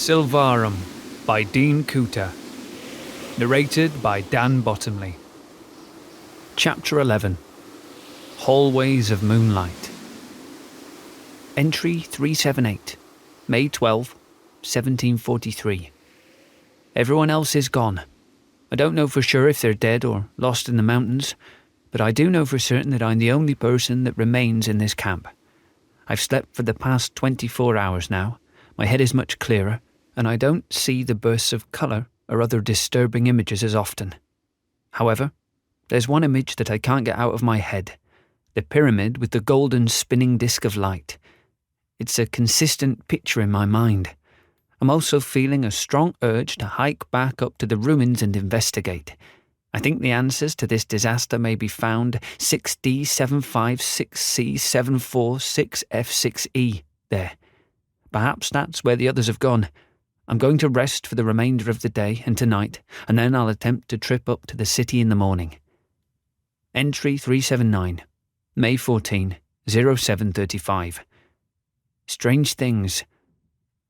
Silvarum by Dean Kuhta. Narrated by Dan Bottomley. Chapter 11. Hallways of Moonlight. Entry 378, May 12, 1743. Everyone else is gone. I don't know for sure if they're dead or lost in the mountains, but I do know for certain that I'm the only person that remains in this camp. I've slept for the past 24 hours now. My head is much clearer, and I don't see the bursts of colour or other disturbing images as often. However, there's one image that I can't get out of my head, the pyramid with the golden spinning disc of light. It's a consistent picture in my mind. I'm also feeling a strong urge to hike back up to the ruins and investigate. I think the answers to this disaster may be found 6D, 75, 6C, 74, 6F, 6E there. Perhaps that's where the others have gone. I'm going to rest for the remainder of the day and tonight, and then I'll attempt to trip up to the city in the morning. Entry 379, May 14, 0735. Strange things.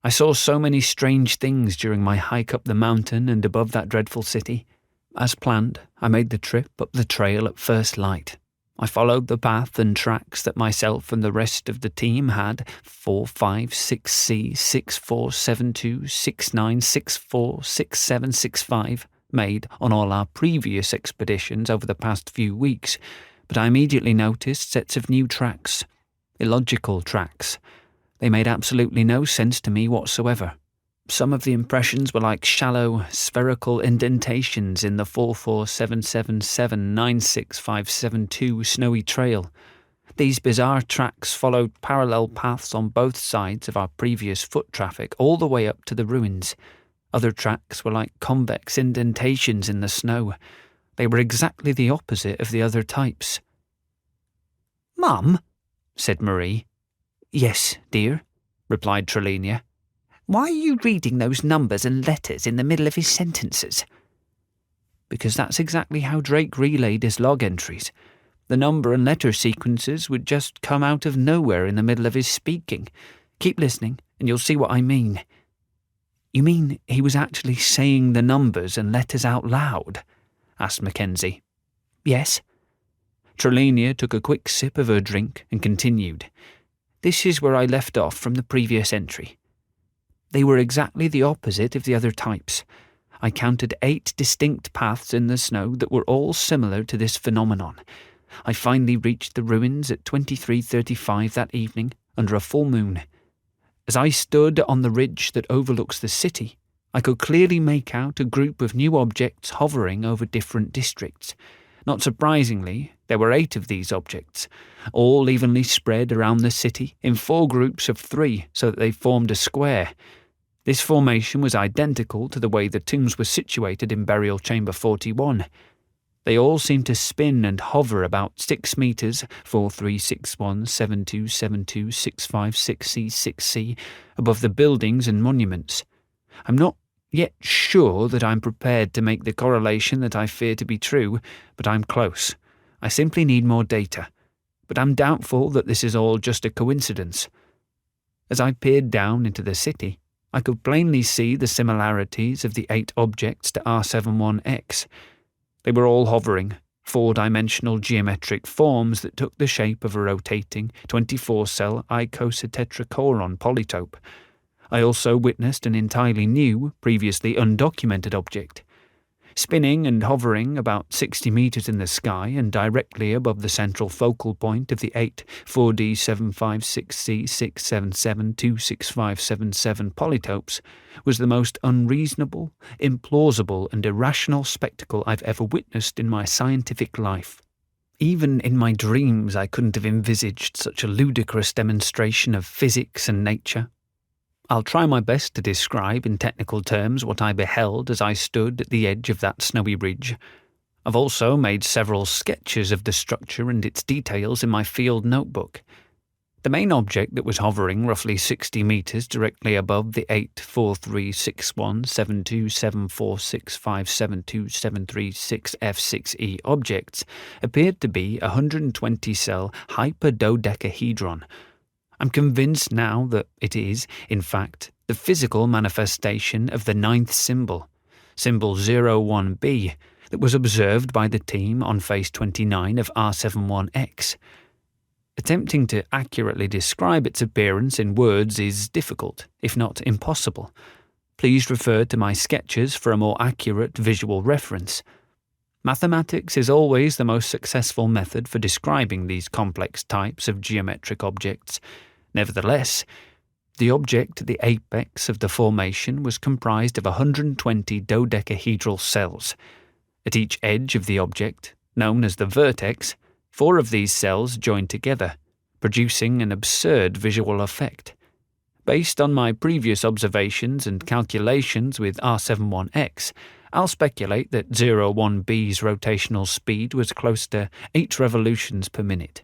I saw so many strange things during my hike up the mountain and above that dreadful city. As planned, I made the trip up the trail at first light. I followed the path and tracks that myself and the rest of the team had 456C 6472 69 64 67 65 made on all our previous expeditions over the past few weeks, but I immediately noticed sets of new tracks, illogical tracks. They made absolutely no sense to me whatsoever. Some of the impressions were like shallow, spherical indentations in the 44777-96572 snowy trail. These bizarre tracks followed parallel paths on both sides of our previous foot traffic all the way up to the ruins. Other tracks were like convex indentations in the snow. They were exactly the opposite of the other types. "Mum," said Marie. "Yes, dear," replied Trelinia. "Why are you reading those numbers and letters in the middle of his sentences?" "Because that's exactly how Drake relayed his log entries. The number and letter sequences would just come out of nowhere in the middle of his speaking. Keep listening, and you'll see what I mean." "You mean he was actually saying the numbers and letters out loud?" asked Mackenzie. "Yes." Trelinia took a quick sip of her drink and continued. "This is where I left off from the previous entry. They were exactly the opposite of the other types. I counted 8 distinct paths in the snow that were all similar to this phenomenon. I finally reached the ruins at 23:35 that evening under a full moon. As I stood on the ridge that overlooks the city, I could clearly make out a group of new objects hovering over different districts. Not surprisingly, there were 8 of these objects, all evenly spread around the city in 4 groups of 3 so that they formed a square. This formation was identical to the way the tombs were situated in Burial Chamber 41. They all seemed to spin and hover about 6 metres, 4361727265 6C, above the buildings and monuments. I'm not yet sure that I'm prepared to make the correlation that I fear to be true, but I'm close. I simply need more data, but I'm doubtful that this is all just a coincidence. As I peered down into the city, I could plainly see the similarities of the 8 objects to R71X. They were all hovering, 4-dimensional geometric forms that took the shape of a rotating 24-cell icosahedrochoron polytope. I also witnessed an entirely new, previously undocumented object. Spinning and hovering about 60 metres in the sky and directly above the central focal point of the 8 4D756C677-26577 polytopes was the most unreasonable, implausible and irrational spectacle I've ever witnessed in my scientific life. Even in my dreams I couldn't have envisaged such a ludicrous demonstration of physics and nature. I'll try my best to describe in technical terms what I beheld as I stood at the edge of that snowy ridge. I've also made several sketches of the structure and its details in my field notebook. The main object that was hovering roughly 60 metres directly above the 84361727465727336F6E objects appeared to be a 120-cell hyperdodecahedron. I'm convinced now that it is, in fact, the physical manifestation of the ninth symbol 01B, that was observed by the team on phase 29 of R71X. Attempting to accurately describe its appearance in words is difficult, if not impossible. Please refer to my sketches for a more accurate visual reference. Mathematics is always the most successful method for describing these complex types of geometric objects. Nevertheless, the object at the apex of the formation was comprised of 120 dodecahedral cells. At each edge of the object, known as the vertex, 4 of these cells joined together, producing an absurd visual effect. Based on my previous observations and calculations with R71X, I'll speculate that 01B's rotational speed was close to 8 revolutions per minute.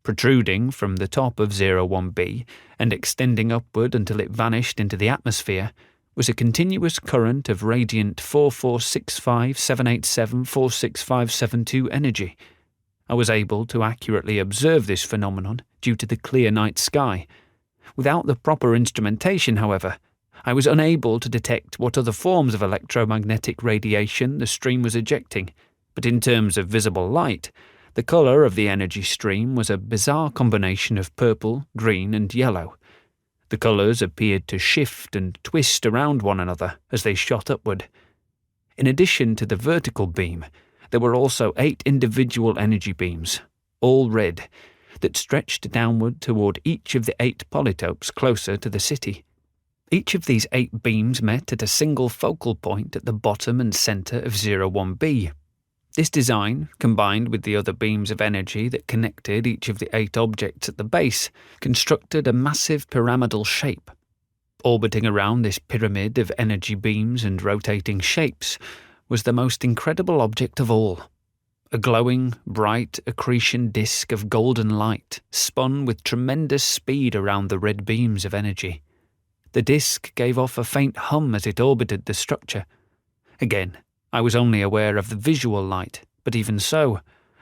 Protruding from the top of 01B and extending upward until it vanished into the atmosphere was a continuous current of radiant 44657874657 energy. I was able to accurately observe this phenomenon due to the clear night sky. Without the proper instrumentation, however, I was unable to detect what other forms of electromagnetic radiation the stream was ejecting, but in terms of visible light, the colour of the energy stream was a bizarre combination of purple, green, and yellow. The colours appeared to shift and twist around one another as they shot upward. In addition to the vertical beam, there were also 8 individual energy beams, all red, that stretched downward toward each of the 8 polytopes closer to the city. Each of these 8 beams met at a single focal point at the bottom and centre of 01B. This design, combined with the other beams of energy that connected each of the 8 objects at the base, constructed a massive pyramidal shape. Orbiting around this pyramid of energy beams and rotating shapes was the most incredible object of all. A glowing, bright accretion disk of golden light spun with tremendous speed around the red beams of energy. The disk gave off a faint hum as it orbited the structure. Again, I was only aware of the visual light, but even so,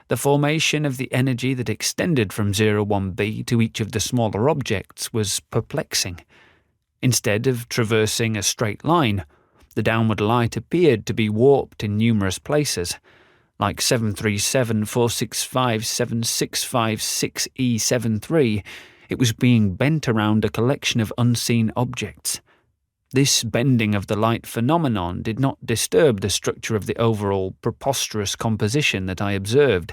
the formation of the energy that extended from 01B to each of the smaller objects was perplexing. Instead of traversing a straight line, the downward light appeared to be warped in numerous places. Like 737-465-765-6E73, it was being bent around a collection of unseen objects. This bending of the light phenomenon did not disturb the structure of the overall preposterous composition that I observed.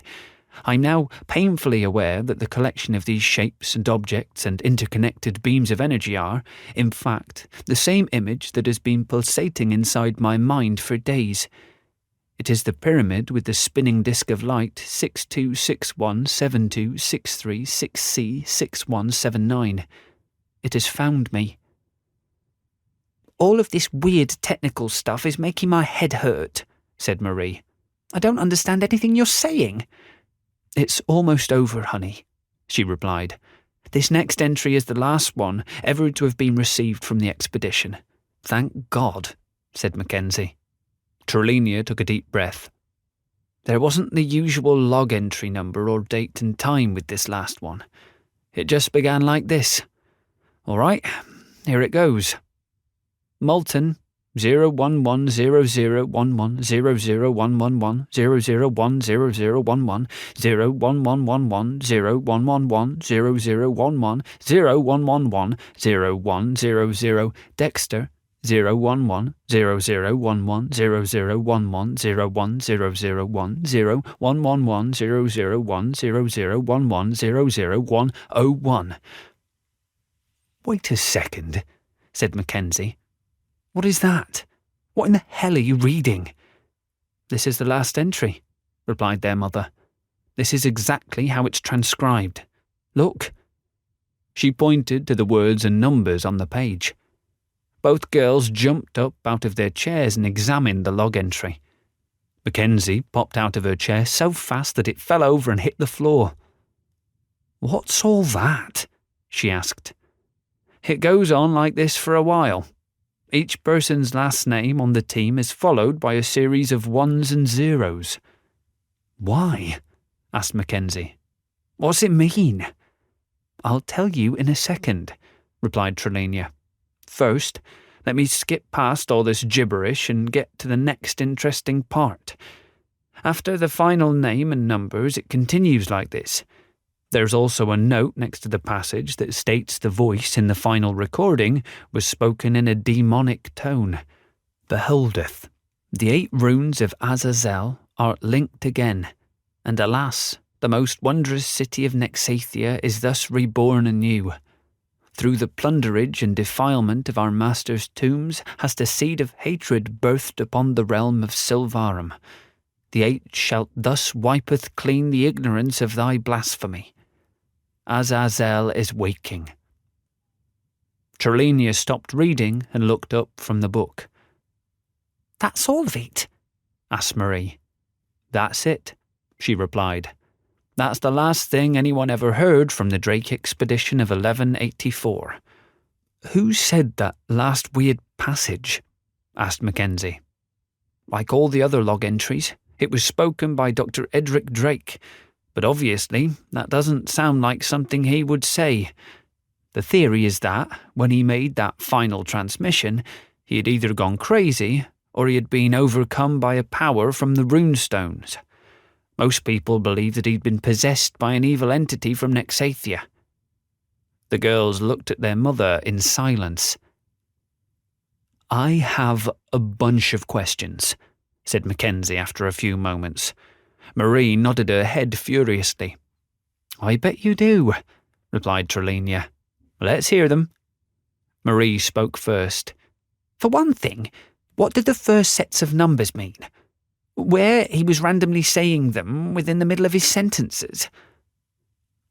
I'm now painfully aware that the collection of these shapes and objects and interconnected beams of energy are, in fact, the same image that has been pulsating inside my mind for days. It is the pyramid with the spinning disk of light 6261726366C6179. It has found me. "All of this weird technical stuff is making my head hurt," said Marie. "I don't understand anything you're saying." "It's almost over, honey," she replied. "This next entry is the last one ever to have been received from the expedition." "Thank God," said Mackenzie. Trelenia took a deep breath. "There wasn't the usual log entry number or date and time with this last one. It just began like this. All right, here it goes. Molten 011001100110010010011 0111 0111 0100 Dexter 011 0011 0011 01001 0111 001 0011 00101. "Wait a second," said Mackenzie. "What is that? What in the hell are you reading?" "This is the last entry," replied their mother. "This is exactly how it's transcribed. Look." She pointed to the words and numbers on the page. Both girls jumped up out of their chairs and examined the log entry. Mackenzie popped out of her chair so fast that it fell over and hit the floor. "What's all that?" she asked. "It goes on like this for a while. Each person's last name on the team is followed by a series of ones and zeros." "Why?" asked Mackenzie. "What's it mean?" "I'll tell you in a second," replied Trelenia. First, let me skip past all this gibberish and get to the next interesting part. After the final name and numbers, it continues like this. There's also a note next to the passage that states the voice in the final recording was spoken in a demonic tone. Beholdeth, the 8 runes of Azazel are linked again, and alas, the most wondrous city of Nexathia is thus reborn anew. Through the plunderage and defilement of our master's tombs has the seed of hatred birthed upon the realm of Silvarum. The 8 shalt thus wipeth clean the ignorance of thy blasphemy. Azazel is waking. Trelania stopped reading and looked up from the book. That's all of it? Asked Marie. That's it, she replied. That's the last thing anyone ever heard from the Drake expedition of 1184. Who said that last weird passage? Asked Mackenzie. Like all the other log entries, it was spoken by Dr. Edric Drake, but obviously that doesn't sound like something he would say. The theory is that, when he made that final transmission, he had either gone crazy or he had been overcome by a power from the runestones. Most people believe that he'd been possessed by an evil entity from Nexathia. The girls looked at their mother in silence. I have a bunch of questions, said Mackenzie after a few moments. Marie nodded her head furiously. I bet you do, replied Trelania. Let's hear them. Marie spoke first. For one thing, what did the first sets of numbers mean? Where he was randomly saying them within the middle of his sentences.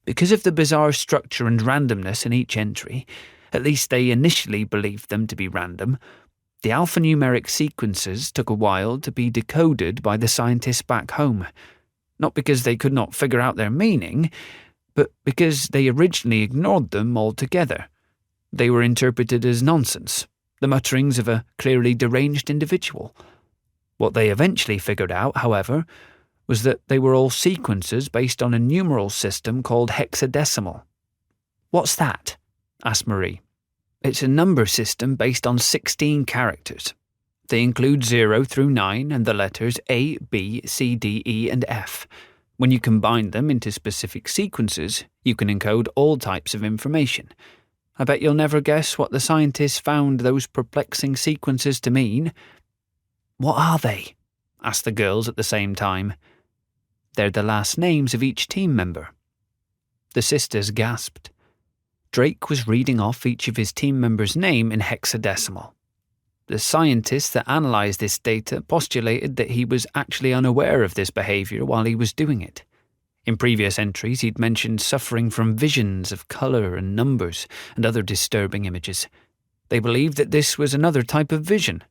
Because of the bizarre structure and randomness in each entry, at least they initially believed them to be random, the alphanumeric sequences took a while to be decoded by the scientists back home, not because they could not figure out their meaning, but because they originally ignored them altogether. They were interpreted as nonsense, the mutterings of a clearly deranged individual. What they eventually figured out, however, was that they were all sequences based on a numeral system called hexadecimal. What's that? Asked Marie. It's a number system based on 16 characters. They include 0 through 9 and the letters A, B, C, D, E, and F. When you combine them into specific sequences, you can encode all types of information. I bet you'll never guess what the scientists found those perplexing sequences to mean. What are they? Asked the girls at the same time. They're the last names of each team member. The sisters gasped. Drake was reading off each of his team members' name in hexadecimal. The scientists that analysed this data postulated that he was actually unaware of this behaviour while he was doing it. In previous entries, he'd mentioned suffering from visions of colour and numbers and other disturbing images. They believed that this was another type of vision.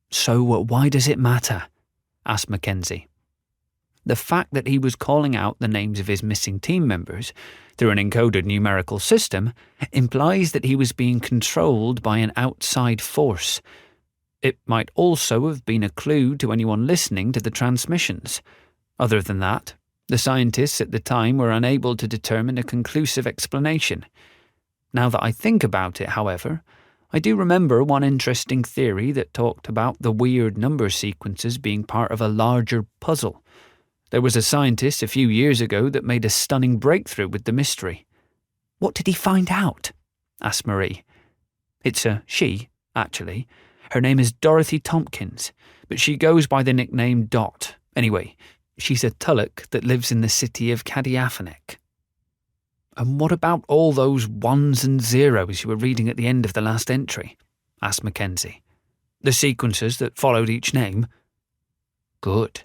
So why does it matter? Asked Mackenzie. The fact that he was calling out the names of his missing team members through an encoded numerical system implies that he was being controlled by an outside force. It might also have been a clue to anyone listening to the transmissions. Other than that, the scientists at the time were unable to determine a conclusive explanation. Now that I think about it, however, I do remember one interesting theory that talked about the weird number sequences being part of a larger puzzle. There was a scientist a few years ago that made a stunning breakthrough with the mystery. What did he find out? Asked Marie. It's a she, actually. Her name is Dorothy Tompkins, but she goes by the nickname Dot. Anyway, she's a Tulloch that lives in the city of Kadiaphonek. And what about all those ones and zeros you were reading at the end of the last entry? Asked Mackenzie. The sequences that followed each name? Good.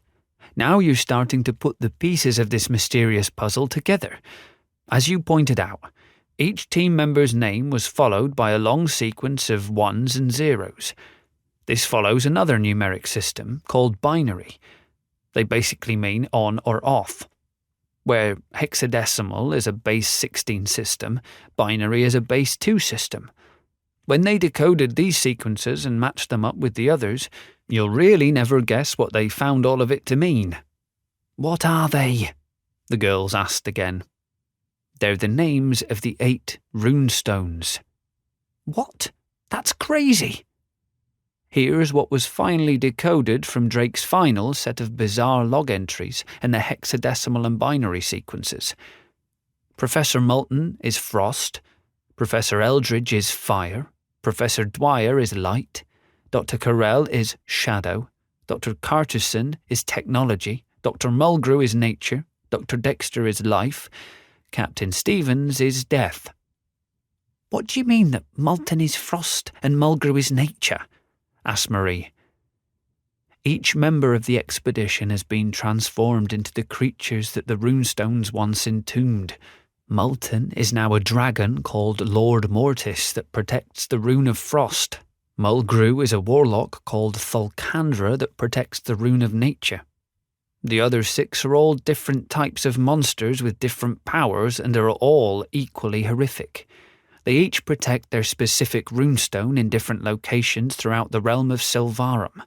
Now you're starting to put the pieces of this mysterious puzzle together. As you pointed out, each team member's name was followed by a long sequence of ones and zeros. This follows another numeric system called binary. They basically mean on or off. Where hexadecimal is a base 16 system, binary is a base 2 system. When they decoded these sequences and matched them up with the others, you'll really never guess what they found all of it to mean. What are they? The girls asked again. They're the names of the 8 runestones. What? That's crazy. Here's what was finally decoded from Drake's final set of bizarre log entries and the hexadecimal and binary sequences. Professor Moulton is frost, Professor Eldridge is fire, Professor Dwyer is light, Dr. Carell is shadow, Dr. Carterson is technology, Dr. Mulgrew is nature, Dr. Dexter is life, Captain Stevens is death. What do you mean that Moulton is frost and Mulgrew is nature? Asked Marie. Each member of the expedition has been transformed into the creatures that the runestones once entombed. Moulton is now a dragon called Lord Mortis that protects the rune of frost. Mulgrew is a warlock called Thulcandra that protects the rune of nature. The other 6 are all different types of monsters with different powers, and are all equally horrific. They each protect their specific runestone in different locations throughout the realm of Silvarum.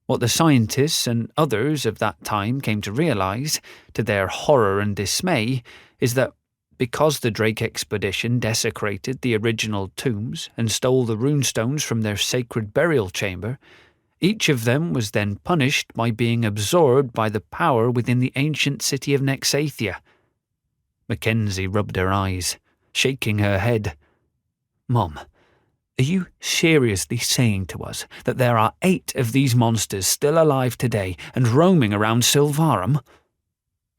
What the scientists and others of that time came to realise, to their horror and dismay, is that because the Drake expedition desecrated the original tombs and stole the runestones from their sacred burial chamber, each of them was then punished by being absorbed by the power within the ancient city of Nexathia. Mackenzie rubbed her eyes, shaking her head. Mom, are you seriously saying to us that there are 8 of these monsters still alive today and roaming around Silvarum?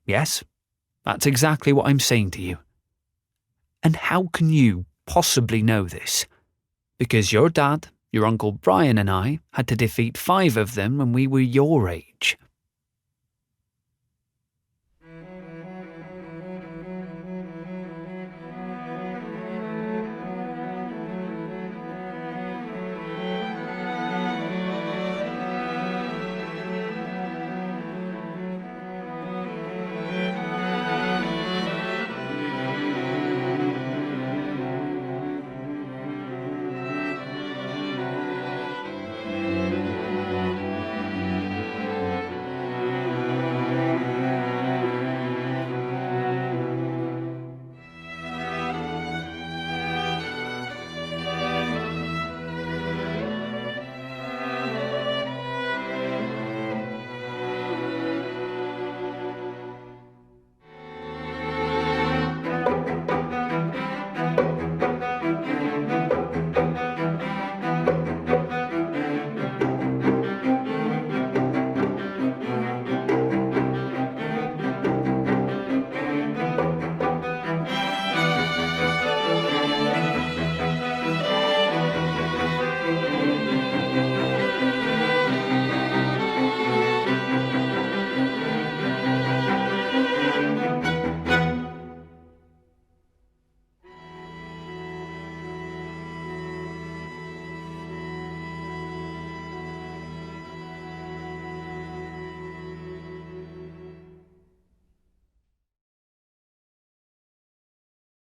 Yes, that's exactly what I'm saying to you. And how can you possibly know this? Because your dad, your Uncle Brian and I had to defeat 5 of them when we were your age.